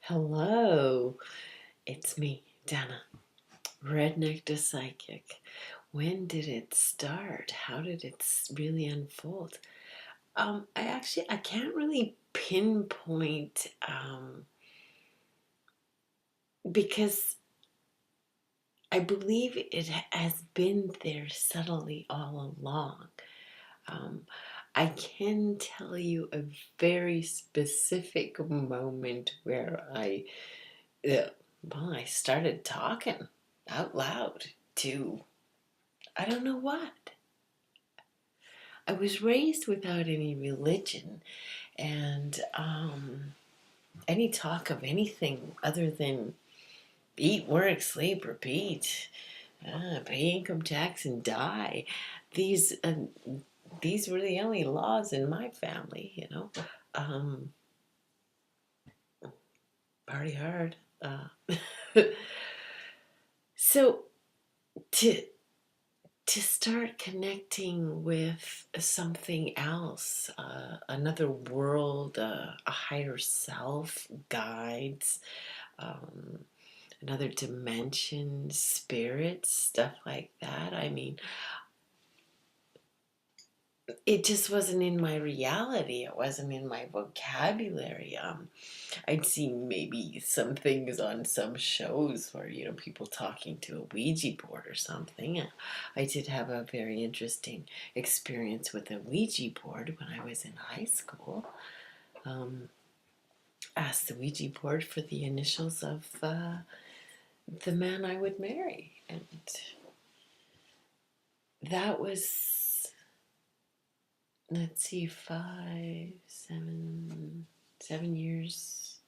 Hello, it's me, Dana, Redneck to Psychic. When did it start? How did it really unfold? I can't really pinpoint because I believe it has been there subtly all along. Um, I can tell you a very specific moment where uh, I started talking out loud to I don't know what. I was raised without any religion and any talk of anything other than eat, work, sleep, repeat, pay income tax, and die. These uh, these were the only laws in my family. Um, Party hard. So to to start connecting with something else, another world, a higher self, guides, um, another dimension, spirits, stuff like that. I mean, it just wasn't in my reality. It wasn't in my vocabulary. I'd seen maybe some things on some shows where, people talking to a Ouija board or something. I did have a very interesting experience with a Ouija board when I was in high school. Asked the Ouija board for the initials of the man I would marry. And that was, let's see, 7 years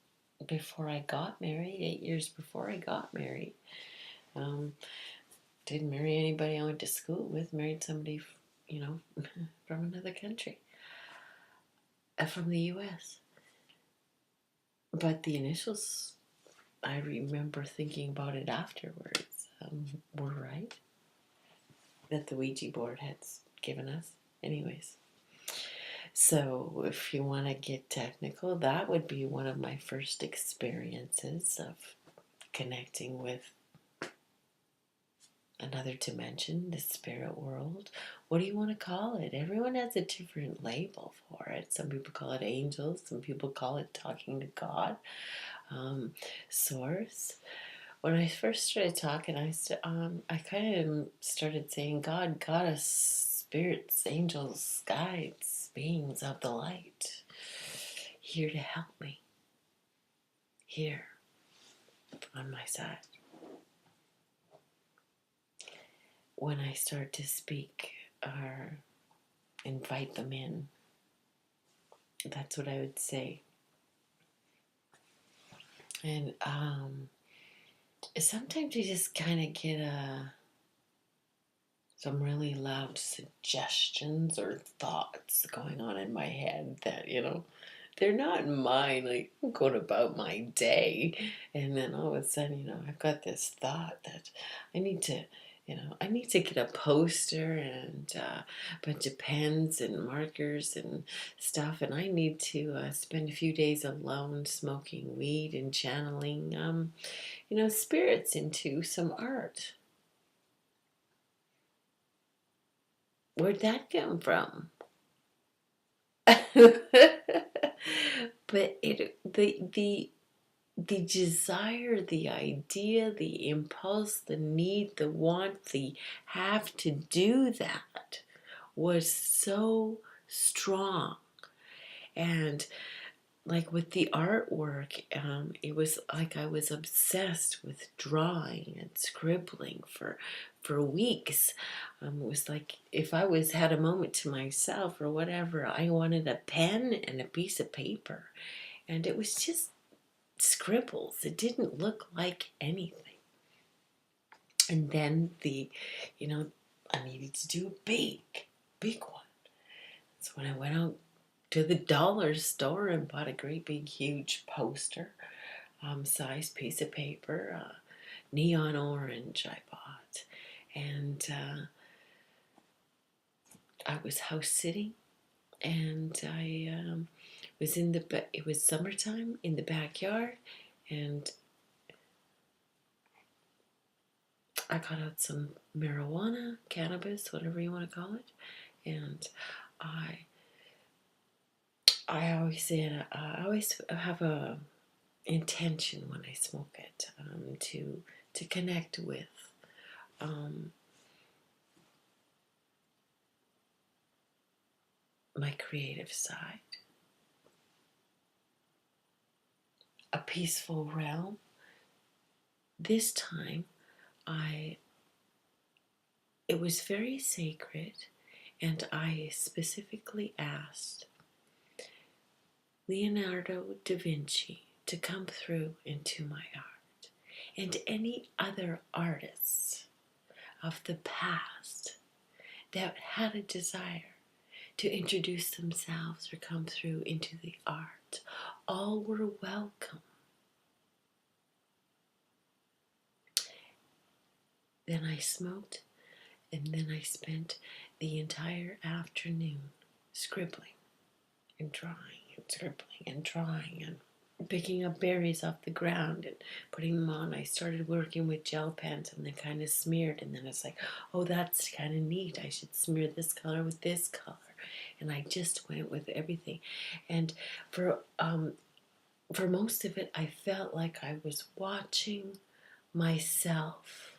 before I got married, 8 years before I got married. Um, didn't marry anybody I went to school with, married somebody, from another country, from the U.S. But the initials, I remember thinking about it afterwards, were right, that the Ouija board had given us. Anyways, so if you want to get technical, that would be one of my first experiences of connecting with another dimension, the spirit world. What do you want to call it? Everyone has a different label for it. Some people call it angels, some people call it talking to God, source. When I first started talking, I kind of started saying God, goddess, spirits, angels, guides, beings of the light, here to help me, here on my side. When I start to speak or invite them in, that's what I would say. And sometimes you just kind of get some really loud suggestions or thoughts going on in my head that, they're not mine. Like, I'm going about my day. And then all of a sudden, I've got this thought that I need to, I need to get a poster and a bunch of pens and markers and stuff. And I need to spend a few days alone smoking weed and channeling, spirits into some art. Where'd that come from? But the desire, the idea, the impulse, the need, the want, the have to do that was so strong. And like with the artwork, it was like I was obsessed with drawing and scribbling for weeks. It was like if I had a moment to myself or whatever, I wanted a pen and a piece of paper, and it was just scribbles. It didn't look like anything. And then I needed to do a big one. So when I went out to the dollar store and bought a great big huge poster, size piece of paper, neon orange I bought, and I was house sitting, and I was it was summertime in the backyard, And I got out some marijuana, cannabis, whatever you want to call it, and I I always say I always have a intention when I smoke it, to connect with um, my creative side, a peaceful realm. This time, I it was very sacred, and I specifically asked Leonardo da Vinci to come through into my art, and any other artists of the past that had a desire to introduce themselves or come through into the art. All were welcome. Then I smoked, and then I spent the entire afternoon scribbling and drawing and scribbling and drawing and picking up berries off the ground and putting them on. I started working with gel pens and then kind of smeared, and then it's like, oh, that's kind of neat. I should smear this color with this color. And I just went with everything. And for most of it, I felt like I was watching myself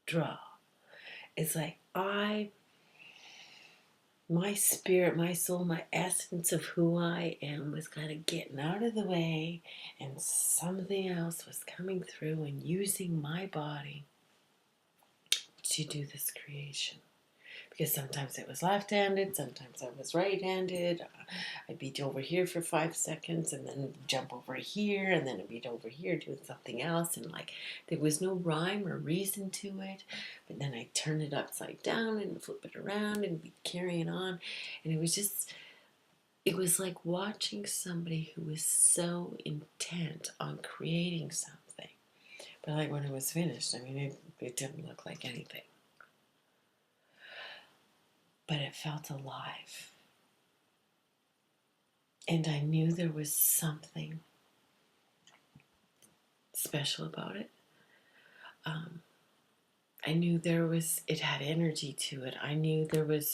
draw. It's like my spirit, my soul, my essence of who I am was kind of getting out of the way, and something else was coming through and using my body to do this creation. Because sometimes it was left-handed, sometimes I was right-handed. I'd be over here for 5 seconds and then jump over here, and then I'd be over here doing something else, and like there was no rhyme or reason to it. But then I'd turn it upside down and flip it around and be carrying on, and it was like watching somebody who was so intent on creating something. But like when it was finished, I mean, it didn't look like anything. But it felt alive. And I knew there was something special about it. I knew it had energy to it. I knew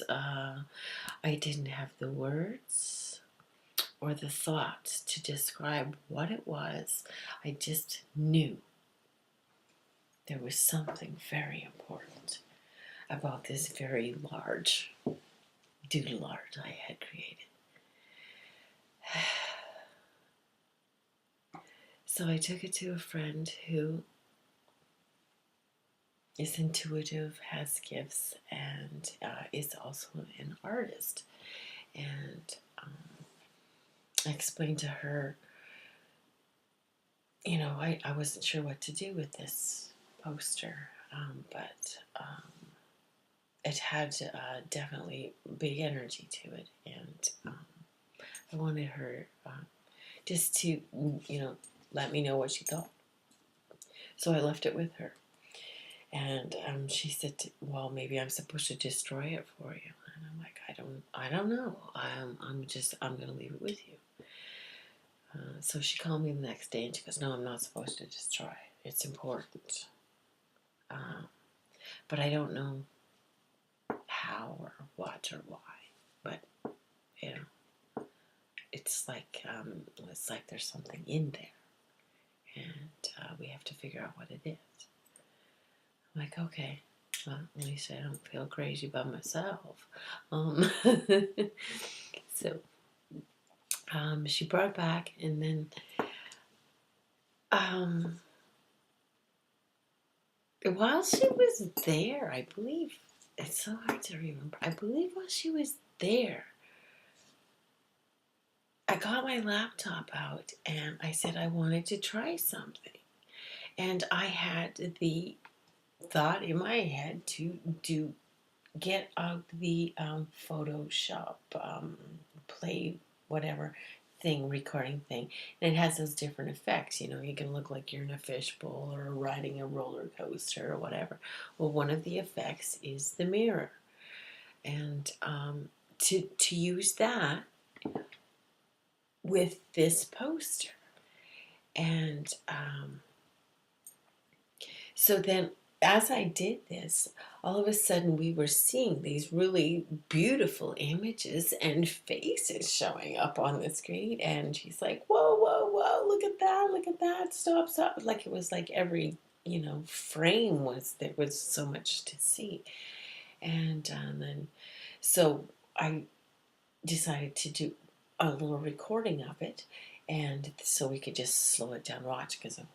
I didn't have the words or the thoughts to describe what it was. I just knew there was something very important about this very large doodle art I had created. So I took it to a friend who is intuitive, has gifts, and is also an artist. And I explained to her, I wasn't sure what to do with this poster, but it had definitely big energy to it, and I wanted her just to, let me know what she thought. So I left it with her. And she said, well, maybe I'm supposed to destroy it for you. And I'm like, I don't know. I'm going to leave it with you. So she called me the next day and she goes, no, I'm not supposed to destroy it. It's important. But I don't know how or what or why. But, it's like there's something in there. And we have to figure out what it is. I'm like, okay, well, at least I don't feel crazy by myself. So she brought it back, and then while she was there, I believe, it's so hard to remember, I believe while she was there, I got my laptop out, and I said I wanted to try something. And I had the thought in my head to get out the Photoshop play whatever thing, recording thing. And it has those different effects. You can look like you're in a fishbowl or riding a roller coaster or whatever. Well, one of the effects is the mirror. And to use that, with this poster. And so then, as I did this, all of a sudden we were seeing these really beautiful images and faces showing up on the screen. And she's like, whoa, whoa, whoa, look at that, stop, stop. Like it was like every, frame there was so much to see. And then, so I decided to do a little recording of it. And so we could just slow it down, watch, because it's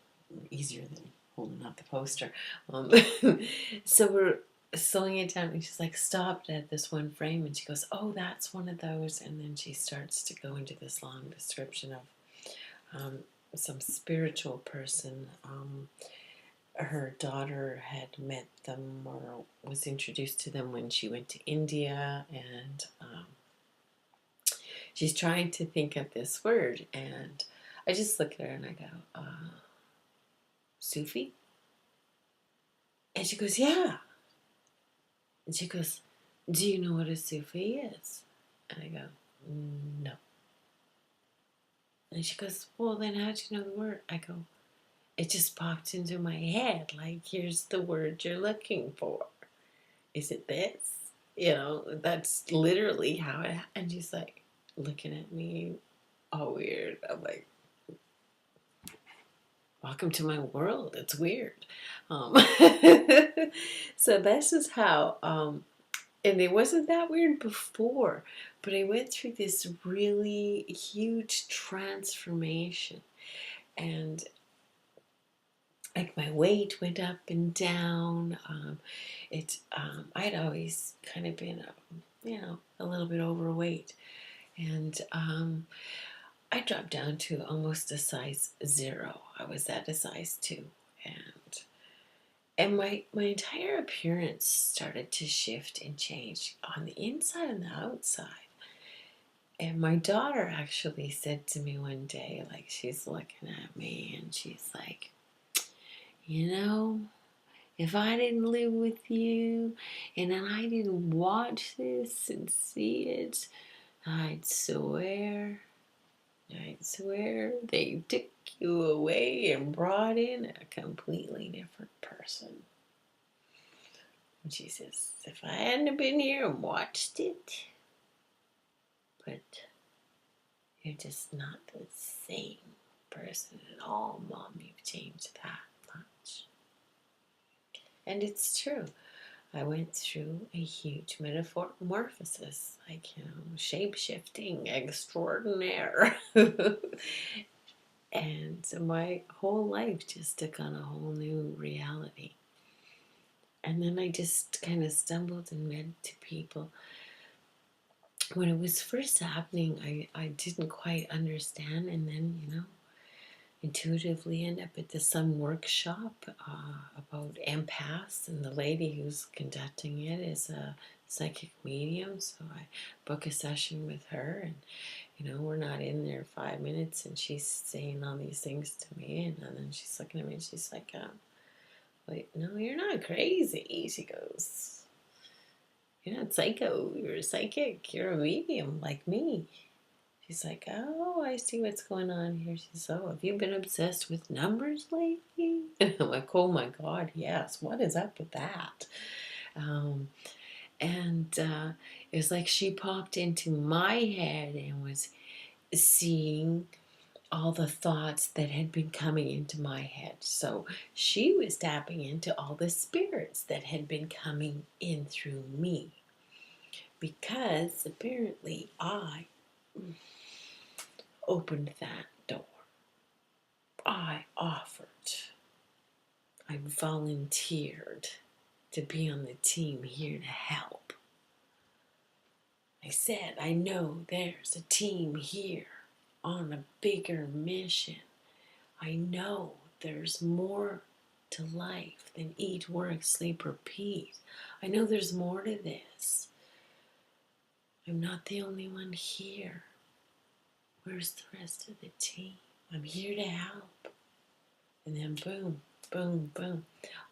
easier than holding up the poster. Um, so we're slowing it down, and she's like, stopped at this one frame, and she goes, oh, that's one of those. And then she starts to go into this long description of some spiritual person. Her daughter had met them or was introduced to them when she went to India, and she's trying to think of this word. And I just look at her and I go, Sufi? And she goes, yeah. And she goes, do you know what a Sufi is? And I go, no. And she goes, well, then how'd you know the word? I go, it just popped into my head. Like, here's the word you're looking for. Is it this? That's literally how it. And she's like looking at me all weird. I'm like, welcome to my world. It's weird. So this is how, and it wasn't that weird before, but I went through this really huge transformation. And like my weight went up and down. I'd always kind of been, a little bit overweight. And I dropped down to almost a size 0. I was at a size 2. And my entire appearance started to shift and change on the inside and the outside. And my daughter actually said to me one day, like she's looking at me and she's like, if I didn't live with you and I didn't watch this and see it, I'd swear they took you away and brought in a completely different person. And she says, if I hadn't been here and watched it, but you're just not the same person at all, Mom. You've changed that much. And it's true. I went through a huge metamorphosis, like, shape-shifting extraordinaire. And so my whole life just took on a whole new reality. And then I just kind of stumbled and met to people. When it was first happening, I didn't quite understand. And then, intuitively end up at some workshop about empaths, and the lady who's conducting it is a psychic medium. So I book a session with her, and we're not in there 5 minutes, and she's saying all these things to me, and then she's looking at me and she's like, wait, no, you're not crazy. She goes, you're not psycho, you're a psychic, you're a medium like me. She's like, oh, I see what's going on here. She says, oh, have you been obsessed with numbers lately? And I'm like, oh my God, yes. What is up with that? It was like she popped into my head and was seeing all the thoughts that had been coming into my head. So she was tapping into all the spirits that had been coming in through me. Because apparently I opened that door. I offered. I volunteered to be on the team here to help. I said, I know there's a team here on a bigger mission. I know there's more to life than eat, work, sleep, repeat. I know there's more to this. I'm not the only one here. Where's the rest of the team? I'm here to help. And then boom, boom, boom.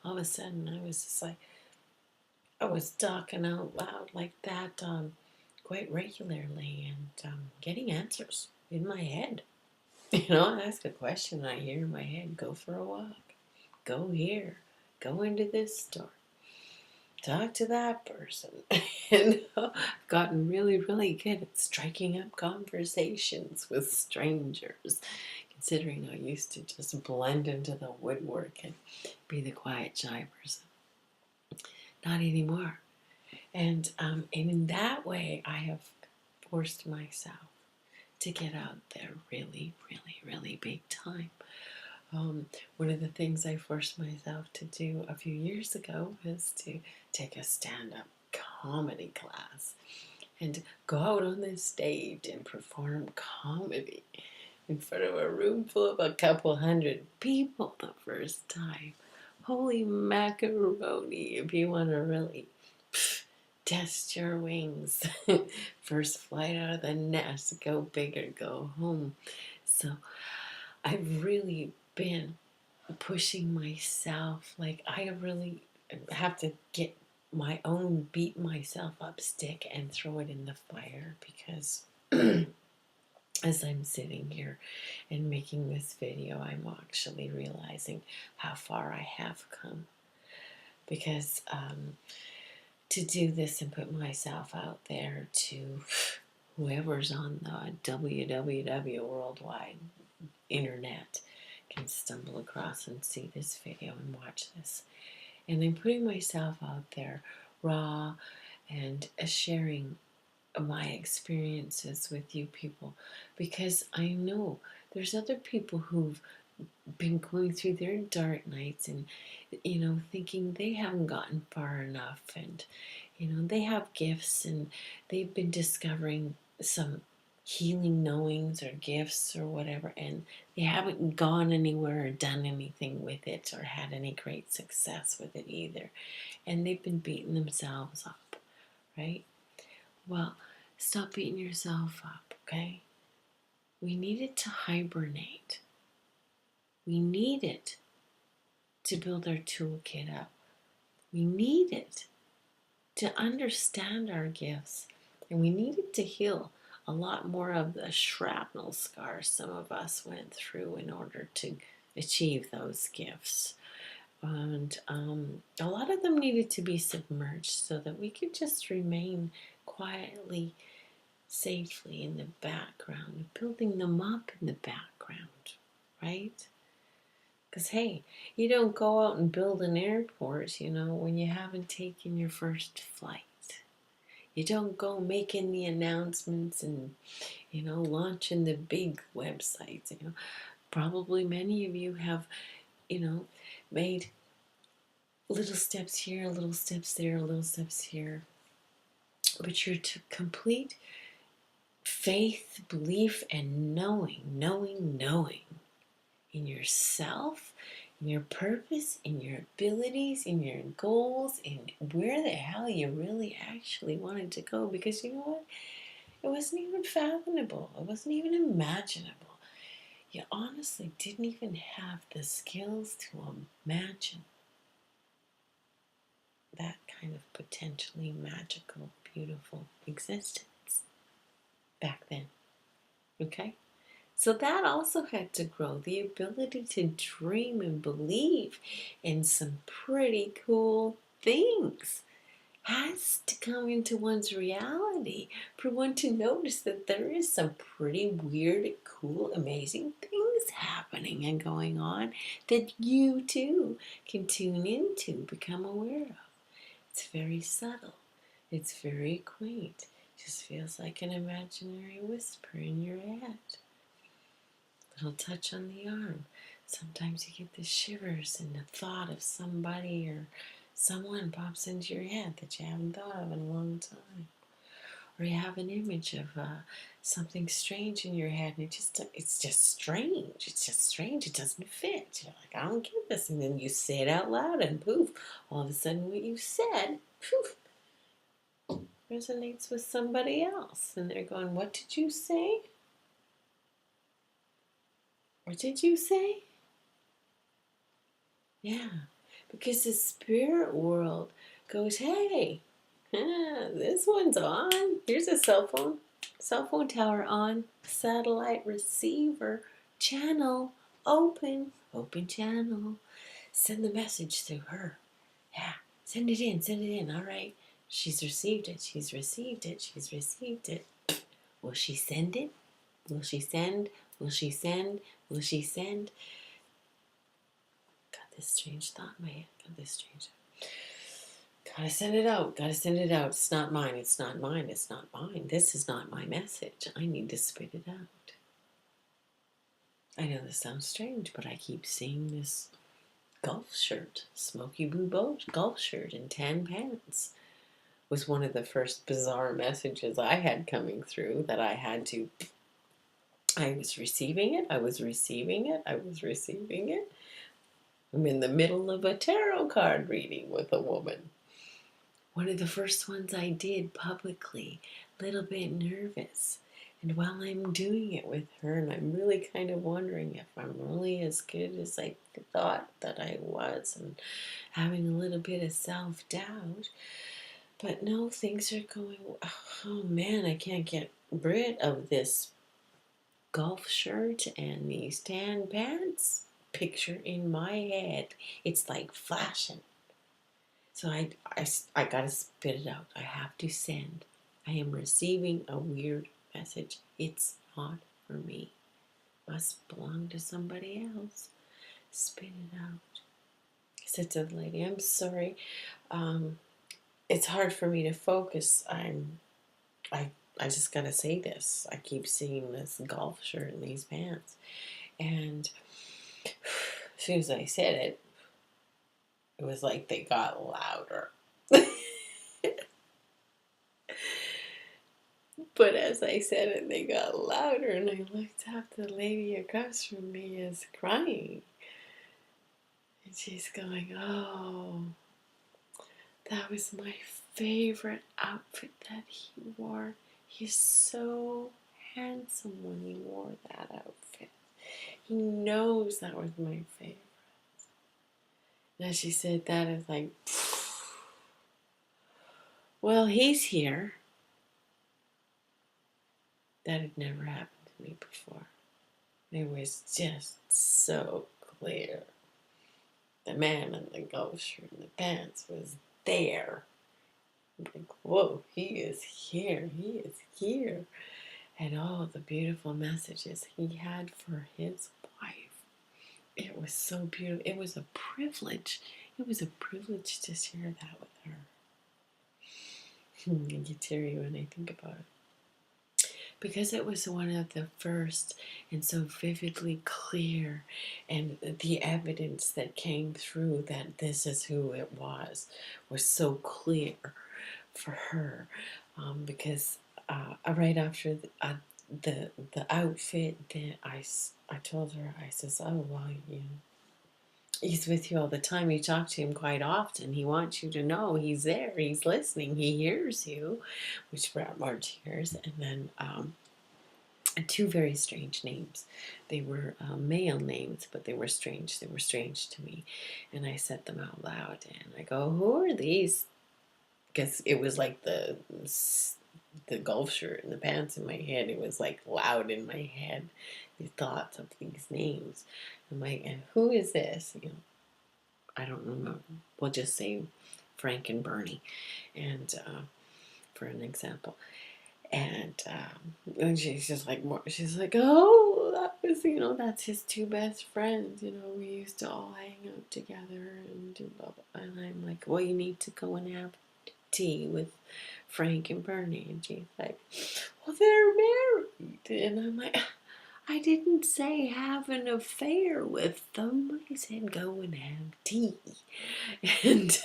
All of a sudden I was just like, I was talking out loud like that quite regularly and getting answers. in my head. I ask a question and I hear in my head, go for a walk, go here, go into this store, talk to that person. I've gotten really, really good at striking up conversations with strangers, considering I used to just blend into the woodwork and be the quiet, shy person. Not anymore. And in that way, I have forced myself to get out there really, really, really big time. One of the things I forced myself to do a few years ago was to take a stand-up comedy class and go out on this stage and perform comedy in front of a room full of a couple hundred people the first time. Holy macaroni, if you want to really test your wings. First flight out of the nest, go big or go home. So I've really been pushing myself. Like, I really have to get my own beat myself up stick and throw it in the fire, because as I'm sitting here and making this video, I'm actually realizing how far I have come. Because to do this and put myself out there to whoever's on the www worldwide internet can stumble across and see this video and watch this. And I'm putting myself out there raw and sharing my experiences with you people, because I know there's other people who've been going through their dark nights and thinking they haven't gotten far enough, and they have gifts and they've been discovering some healing knowings or gifts or whatever, and they haven't gone anywhere or done anything with it or had any great success with it either, and they've been beating themselves up, right? Well, stop beating yourself up, okay? We needed to hibernate. We needed to build our toolkit up. We needed to understand our gifts, and we needed to heal a lot more of the shrapnel scars some of us went through in order to achieve those gifts. And a lot of them needed to be submerged so that we could just remain quietly, safely in the background, building them up in the background, right? Because, hey, you don't go out and build an airport, when you haven't taken your first flight. You don't go making the announcements and, launching the big websites. Probably many of you have, made little steps here, little steps there, little steps here. But you're to complete faith, belief, and knowing in yourself, in your purpose, in your abilities, in your goals, in where the hell you really actually wanted to go. Because you know what? It wasn't even fathomable. It wasn't even imaginable. You honestly didn't even have the skills to imagine that kind of potentially magical, beautiful existence back then. Okay? So that also had to grow. The ability to dream and believe in some pretty cool things has to come into one's reality for one to notice that there is some pretty weird, cool, amazing things happening and going on that you too can tune into, become aware of. It's very subtle. It's very quaint. It just feels like an imaginary whisper in your head. Little touch on the arm. Sometimes you get the shivers and the thought of somebody or someone pops into your head that you haven't thought of in a long time. Or you have an image of something strange in your head, and it's just strange. It's just strange. It doesn't fit. You're like, I don't get this. And then you say it out loud, and poof, all of a sudden what you said, poof, resonates with somebody else. And they're going, what did you say? What did you say? Yeah, because the spirit world goes, hey, this one's on. Here's a cell phone. Cell phone tower on. Satellite receiver. Channel open. Open channel. Send the message to her. Yeah. Send it in. Send it in. All right. She's received it. She's received it. She's received it. Will she send it? Will she send? Will she send? Will she send? Got this strange thought in my head. Got this strange. Gotta send it out. Gotta send it out. It's not mine. It's not mine. It's not mine. This is not my message. I need to spit it out. I know this sounds strange, but I keep seeing this golf shirt, smoky blue golf shirt and tan pants. Was one of the first bizarre messages I had coming through that I had to. I was receiving it. I was receiving it. I was receiving it. I'm in the middle of a tarot card reading with a woman. One of the first ones I did publicly, a little bit nervous. And while I'm doing it with her, and I'm really kind of wondering if I'm really as good as I thought that I was, and having a little bit of self-doubt. But no, things are going, oh man, I can't get rid of this golf shirt and these tan pants picture in my head. It's like flashing. So I gotta spit it out. I have to send. I am receiving a weird message. It's not for me. Must belong to somebody else. Spit it out. I said to the lady, I'm sorry. It's hard for me to focus. I just gotta say this. I keep seeing this golf shirt and these pants. And as soon as I said it, it was like they got louder. But as I said it, they got louder, and I looked up. The lady across from me is crying. And she's going, oh, that was my favorite outfit that he wore. He's so handsome when he wore that outfit. He knows that was my favorite. And as she said that, it's like, well, he's here. That had never happened to me before. It was just so clear. The man in the golf shirt and the pants was there. Like, whoa, he is here. He is here. And all the beautiful messages he had for his wife. It was so beautiful. It was a privilege. It was a privilege to share that with her. I get teary when I think about it. Because it was one of the first and so vividly clear, and the evidence that came through that this is who it was so clear for her. Because right after the outfit, that I told her, I says, oh, well, you know, he's with you all the time. You talk to him quite often. He wants you to know he's there. He's listening. He hears you, which brought more tears. And then two very strange names. They were male names, but they were strange. They were strange to me. And I said them out loud. And I go, who are these? Because it was like the golf shirt and the pants in my head. It was like loud in my head, the thoughts of these names. I'm like, and who is this? You know, I don't remember. We'll just say Frank and Bernie, and for an example. And she's just like, more, she's like, oh, that was, you know, that's his two best friends. You know, we used to all hang out together and do blah, blah. And I'm like, well, you need to go and have tea with Frank and Bernie. And she's like, well, they're married. And I'm like, I didn't say have an affair with them. I said go and have tea. And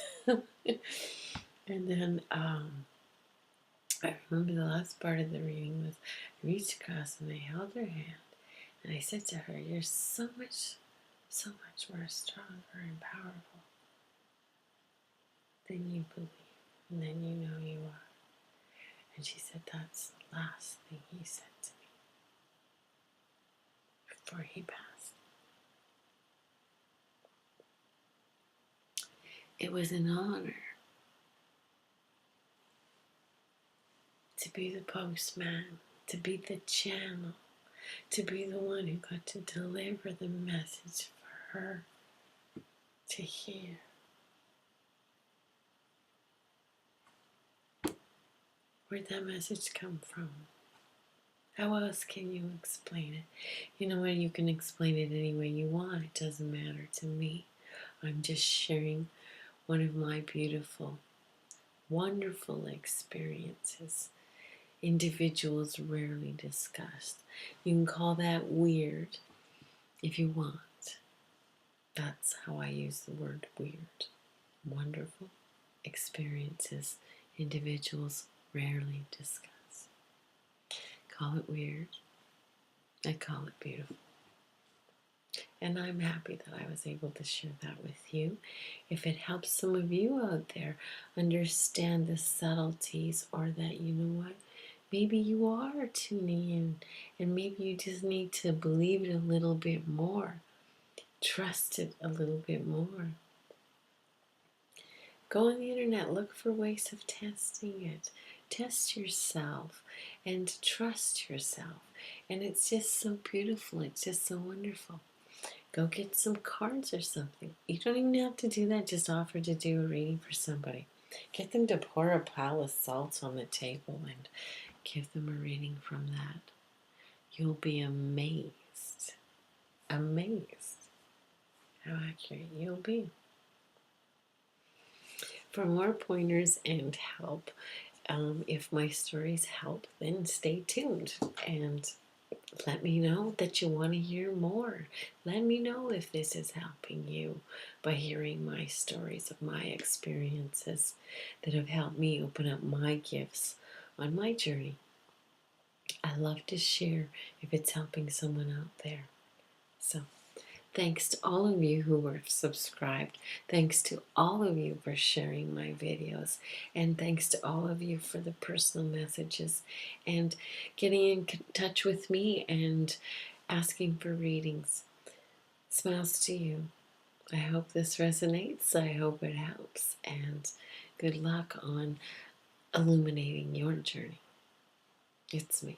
and then I remember the last part of the reading was I reached across and I held her hand and I said to her, you're so much more stronger and powerful than you believe and than you know you are. And she said, that's the last thing he said to me before he passed. It was an honor to be the postman to be the channel, to be the one who got to deliver the message for her to hear. Where'd that message come from? How else can you explain it? You know what? You can explain it any way you want. It doesn't matter to me. I'm just sharing one of my beautiful, wonderful experiences. Individuals rarely discuss. You can call that weird if you want. That's how I use the word weird. Wonderful experiences individuals rarely discuss. Call it weird. I call it beautiful. And I'm happy that I was able to share that with you. If it helps some of you out there understand the subtleties, or that, you know what, maybe you are tuning in and maybe you just need to believe it a little bit more, trust it a little bit more. Go on the internet, look for ways of testing it. Test yourself and trust yourself. And it's just so beautiful. It's just so wonderful. Go get some cards or something. You don't even have to do that. Just offer to do a reading for somebody. Get them to pour a pile of salt on the table and give them a reading from that. You'll be amazed. Amazed how accurate you'll be. For more pointers and help, if my stories help, then stay tuned and let me know that you want to hear more. Let me know if this is helping you by hearing my stories of my experiences that have helped me open up my gifts on my journey. I love to share if it's helping someone out there. So, thanks to all of you who are subscribed. Thanks to all of you for sharing my videos. And thanks to all of you for the personal messages and getting in touch with me and asking for readings. Smiles to you. I hope this resonates. I hope it helps. And good luck on illuminating your journey. It's me.